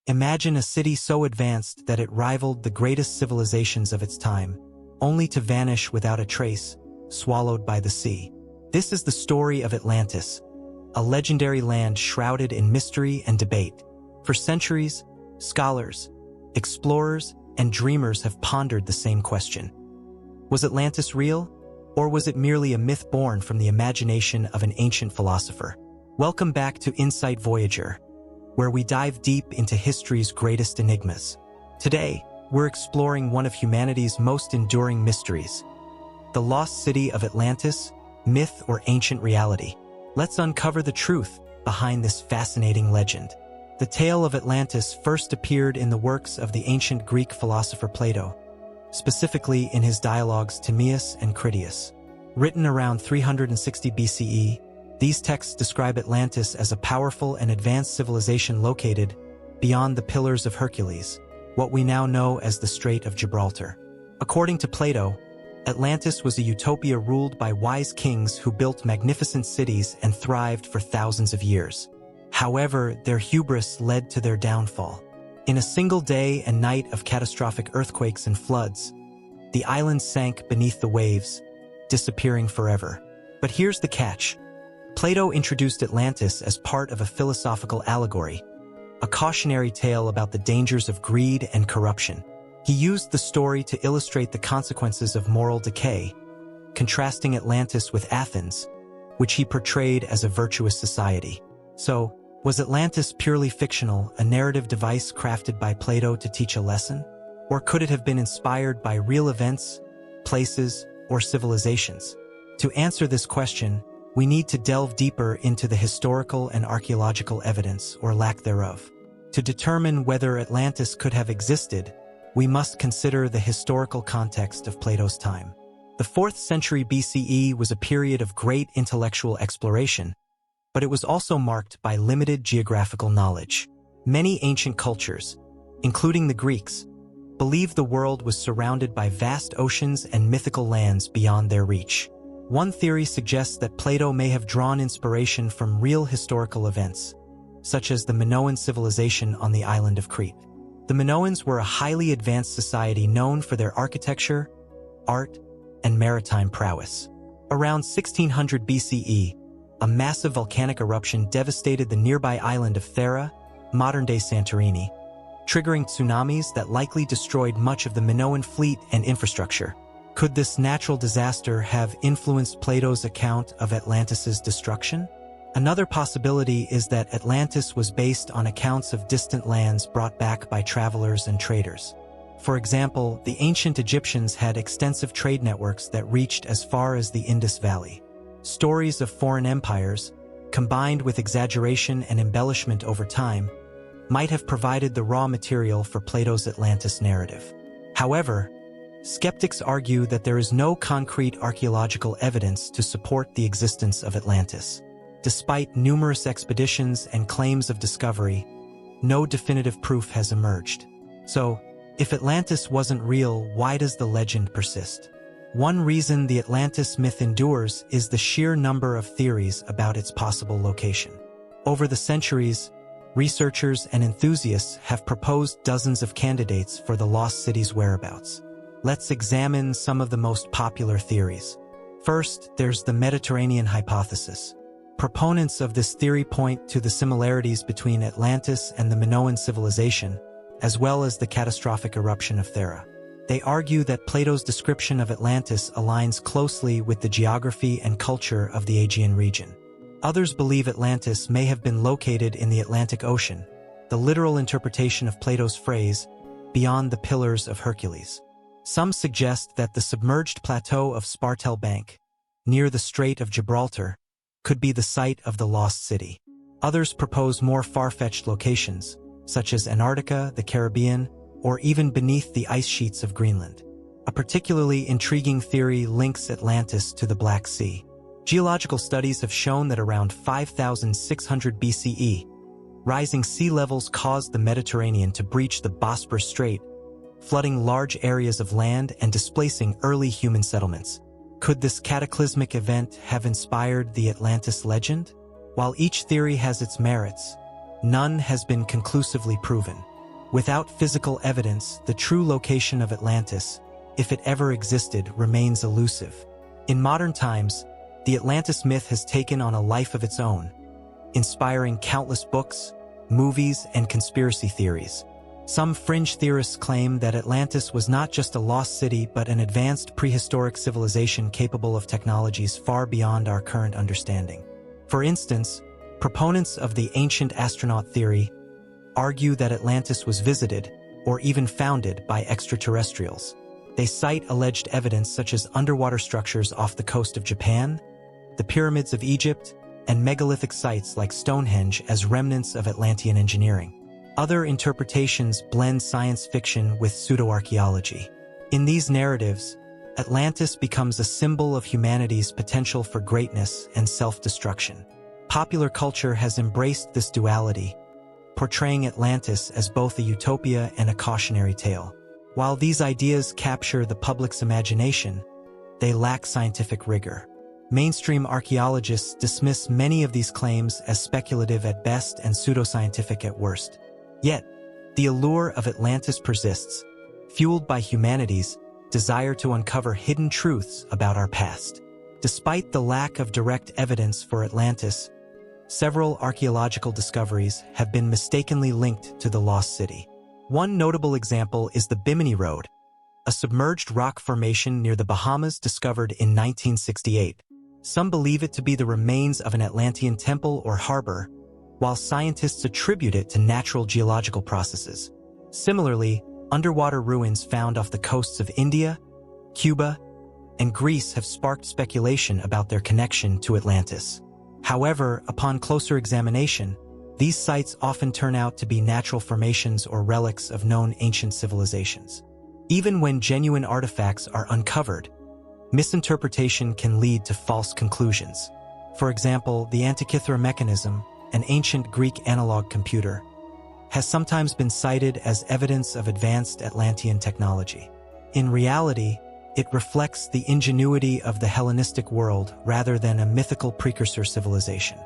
Imagine a city so advanced that it rivaled the greatest civilizations of its time, only to vanish without a trace, swallowed by the sea. This is the story of Atlantis, a legendary land shrouded in mystery and debate. For centuries, scholars, explorers, and dreamers have pondered the same question. Was Atlantis real, or was it merely a myth born from the imagination of an ancient philosopher? Welcome back to Insight Voyager, where we dive deep into history's greatest enigmas. Today, we're exploring one of humanity's most enduring mysteries, the lost city of Atlantis, myth or ancient reality. Let's uncover the truth behind this fascinating legend. The tale of Atlantis first appeared in the works of the ancient Greek philosopher Plato, specifically in his dialogues Timaeus and Critias. Written around 360 BCE, these texts describe Atlantis as a powerful and advanced civilization located beyond the Pillars of Hercules, what we now know as the Strait of Gibraltar. According to Plato, Atlantis was a utopia ruled by wise kings who built magnificent cities and thrived for thousands of years. However, their hubris led to their downfall. In a single day and night of catastrophic earthquakes and floods, the island sank beneath the waves, disappearing forever. But here's the catch. Plato introduced Atlantis as part of a philosophical allegory, a cautionary tale about the dangers of greed and corruption. He used the story to illustrate the consequences of moral decay, contrasting Atlantis with Athens, which he portrayed as a virtuous society. So, was Atlantis purely fictional, a narrative device crafted by Plato to teach a lesson? Or could it have been inspired by real events, places, or civilizations? To answer this question, we need to delve deeper into the historical and archaeological evidence, or lack thereof. To determine whether Atlantis could have existed, we must consider the historical context of Plato's time. The 4th century BCE was a period of great intellectual exploration, but it was also marked by limited geographical knowledge. Many ancient cultures, including the Greeks, believed the world was surrounded by vast oceans and mythical lands beyond their reach. One theory suggests that Plato may have drawn inspiration from real historical events, such as the Minoan civilization on the island of Crete. The Minoans were a highly advanced society known for their architecture, art, and maritime prowess. Around 1600 BCE, a massive volcanic eruption devastated the nearby island of Thera, modern-day Santorini, triggering tsunamis that likely destroyed much of the Minoan fleet and infrastructure. Could this natural disaster have influenced Plato's account of Atlantis's destruction? Another possibility is that Atlantis was based on accounts of distant lands brought back by travelers and traders. For example, the ancient Egyptians had extensive trade networks that reached as far as the Indus Valley. Stories of foreign empires, combined with exaggeration and embellishment over time, might have provided the raw material for Plato's Atlantis narrative. However, skeptics argue that there is no concrete archaeological evidence to support the existence of Atlantis. Despite numerous expeditions and claims of discovery, no definitive proof has emerged. So, if Atlantis wasn't real, why does the legend persist? One reason the Atlantis myth endures is the sheer number of theories about its possible location. Over the centuries, researchers and enthusiasts have proposed dozens of candidates for the lost city's whereabouts. Let's examine some of the most popular theories. First, there's the Mediterranean hypothesis. Proponents of this theory point to the similarities between Atlantis and the Minoan civilization, as well as the catastrophic eruption of Thera. They argue that Plato's description of Atlantis aligns closely with the geography and culture of the Aegean region. Others believe Atlantis may have been located in the Atlantic Ocean, the literal interpretation of Plato's phrase, beyond the Pillars of Hercules. Some suggest that the submerged plateau of Spartel Bank, near the Strait of Gibraltar, could be the site of the lost city. Others propose more far-fetched locations, such as Antarctica, the Caribbean, or even beneath the ice sheets of Greenland. A particularly intriguing theory links Atlantis to the Black Sea. Geological studies have shown that around 5600 BCE, rising sea levels caused the Mediterranean to breach the Bosporus Strait, flooding large areas of land and displacing early human settlements. Could this cataclysmic event have inspired the Atlantis legend? While each theory has its merits, none has been conclusively proven. Without physical evidence, the true location of Atlantis, if it ever existed, remains elusive. In modern times, the Atlantis myth has taken on a life of its own, inspiring countless books, movies, and conspiracy theories. Some fringe theorists claim that Atlantis was not just a lost city but an advanced prehistoric civilization capable of technologies far beyond our current understanding. For instance, proponents of the ancient astronaut theory argue that Atlantis was visited, or even founded, by extraterrestrials. They cite alleged evidence such as underwater structures off the coast of Japan, the pyramids of Egypt, and megalithic sites like Stonehenge as remnants of Atlantean engineering. Other interpretations blend science fiction with pseudo-archaeology. In these narratives, Atlantis becomes a symbol of humanity's potential for greatness and self-destruction. Popular culture has embraced this duality, portraying Atlantis as both a utopia and a cautionary tale. While these ideas capture the public's imagination, they lack scientific rigor. Mainstream archaeologists dismiss many of these claims as speculative at best and pseudoscientific at worst. Yet, the allure of Atlantis persists, fueled by humanity's desire to uncover hidden truths about our past. Despite the lack of direct evidence for Atlantis, several archaeological discoveries have been mistakenly linked to the lost city. One notable example is the Bimini Road, a submerged rock formation near the Bahamas discovered in 1968. Some believe it to be the remains of an Atlantean temple or harbor, while scientists attribute it to natural geological processes. Similarly, underwater ruins found off the coasts of India, Cuba, and Greece have sparked speculation about their connection to Atlantis. However, upon closer examination, these sites often turn out to be natural formations or relics of known ancient civilizations. Even when genuine artifacts are uncovered, misinterpretation can lead to false conclusions. For example, the Antikythera mechanism, an ancient Greek analog computer, has sometimes been cited as evidence of advanced Atlantean technology. In reality, it reflects the ingenuity of the Hellenistic world rather than a mythical precursor civilization.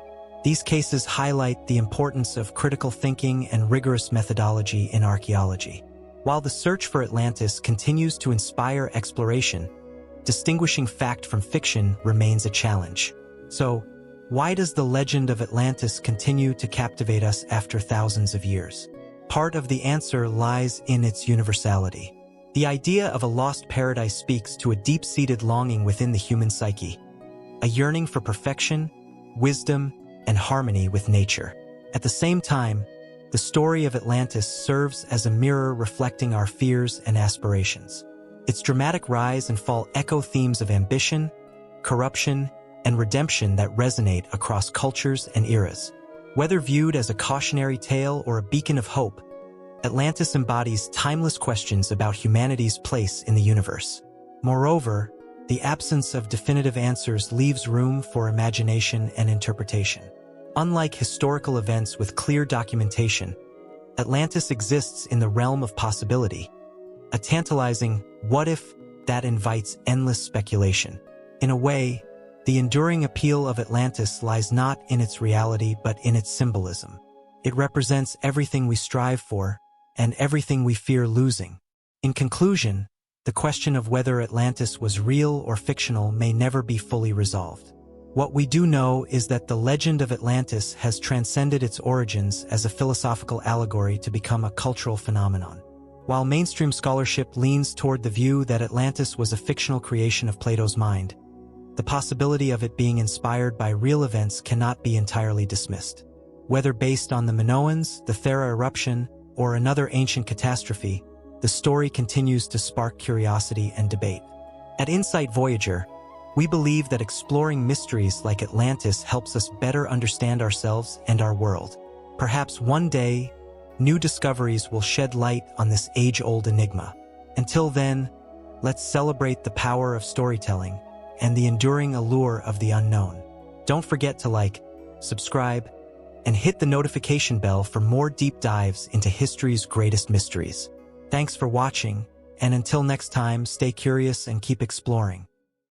These cases highlight the importance of critical thinking and rigorous methodology in archaeology. While the search for Atlantis continues to inspire exploration, distinguishing fact from fiction remains a challenge. So, why does the legend of Atlantis continue to captivate us after thousands of years? Part of the answer lies in its universality. The idea of a lost paradise speaks to a deep-seated longing within the human psyche, a yearning for perfection, wisdom, and harmony with nature. At the same time, the story of Atlantis serves as a mirror reflecting our fears and aspirations. Its dramatic rise and fall echo themes of ambition, corruption, and redemption that resonate across cultures and eras. Whether viewed as a cautionary tale or a beacon of hope, Atlantis embodies timeless questions about humanity's place in the universe. Moreover, the absence of definitive answers leaves room for imagination and interpretation. Unlike historical events with clear documentation, Atlantis exists in the realm of possibility, a tantalizing what-if that invites endless speculation. In a way, the enduring appeal of Atlantis lies not in its reality but in its symbolism. It represents everything we strive for and everything we fear losing. In conclusion, the question of whether Atlantis was real or fictional may never be fully resolved. What we do know is that the legend of Atlantis has transcended its origins as a philosophical allegory to become a cultural phenomenon. While mainstream scholarship leans toward the view that Atlantis was a fictional creation of Plato's mind, the possibility of it being inspired by real events cannot be entirely dismissed. Whether based on the Minoans, the Thera eruption, or another ancient catastrophe, the story continues to spark curiosity and debate. At Insight Voyager, we believe that exploring mysteries like Atlantis helps us better understand ourselves and our world. Perhaps one day, new discoveries will shed light on this age-old enigma. Until then, let's celebrate the power of storytelling and the enduring allure of the unknown. Don't forget to like, subscribe, and hit the notification bell for more deep dives into history's greatest mysteries. Thanks for watching, and until next time, stay curious and keep exploring.